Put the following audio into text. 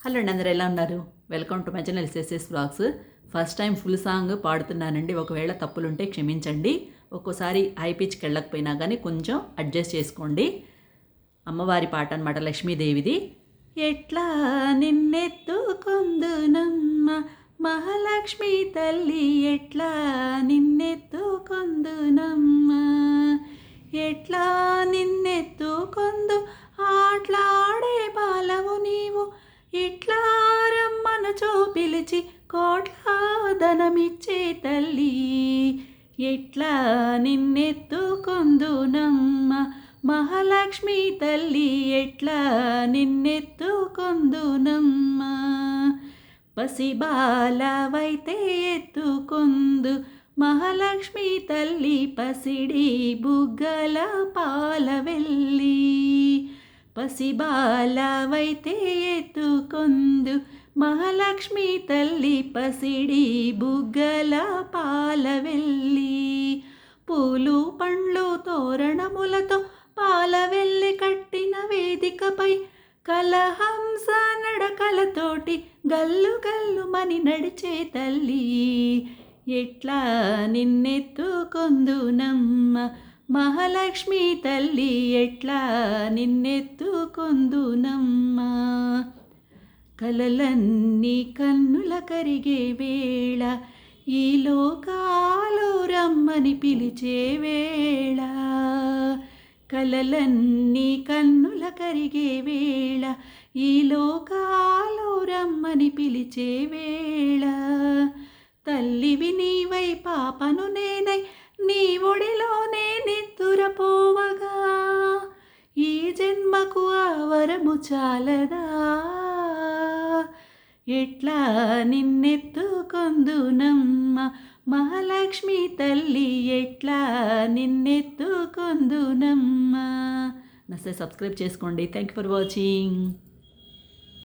Hello అండి, అందరూ ఎలా ఉన్నారు? Welcome to my channel SS vlogs. First time full song పాడుతున్నానండి. ఒకవేళ తప్పులుంటే క్షమించండి. ఒక్కోసారి హై పిచ్కి వెళ్ళకపోయినా కానీ కొంచెం అడ్జస్ట్ చేసుకోండి. అమ్మవారి పాట అనమాట, లక్ష్మీదేవిది. ఎట్లా నిన్నెత్తుకొందునమ్మ మహాలక్ష్మి తల్లి, ఎట్లా నిన్నెత్తుకొందునమ్మ, ఎట్లా నిన్నెత్తుకొందు ఆట్లాడే బాలవు నీవు, ఇట్లా రమ్మనుచో పిలిచి కోట్ల ధనమిచ్చే తల్లి, ఎట్లా నిన్నెత్తుకొందునమ్మ మహాలక్ష్మి తల్లి, ఎట్లా నిన్నెత్తుకొందునమ్మ. పసిబాలవైతే ఎత్తుకొందు మహాలక్ష్మి తల్లి, పసిడి బుగ్గల పాలవెల్లి, పసిబాలవైతే ఎత్తుకొందు మహాలక్ష్మి తల్లి, పసిడి బుగ్గల పాలవెల్లి, పూలు పండ్లు తోరణములతో పాలవెల్లి కట్టిన వేదికపై కలహంస నడకలతోటి గల్లు గల్లుమని నడిచే తల్లి, ఎట్లా నిన్నెత్తుకొందునమ్మ మహాలక్ష్మి తల్లి, ఎట్లా నిన్నెత్తుకొందునమ్మ. కలలన్నీ కన్నుల కరిగే వేళ, ఈ లోకాలు రమ్మని పిలిచే వేళ, కలలన్నీ కన్నుల కరిగే వేళ, ఈ లోకాలు రమ్మని పిలిచే వేళ, తల్లివి నీవై పాపను నేనై నీ ఒడిలోనే నిద్దురపోవగా, ఈ జన్మకు ఆ వరము చాలదా, ఎట్లా నిన్నెత్తుకొందునమ్మ మహాలక్ష్మి తల్లి, ఎట్లా నిన్నెత్తుకొందునమ్మ. నచ్చితే సబ్స్క్రైబ్ చేసుకోండి. Thank you for watching.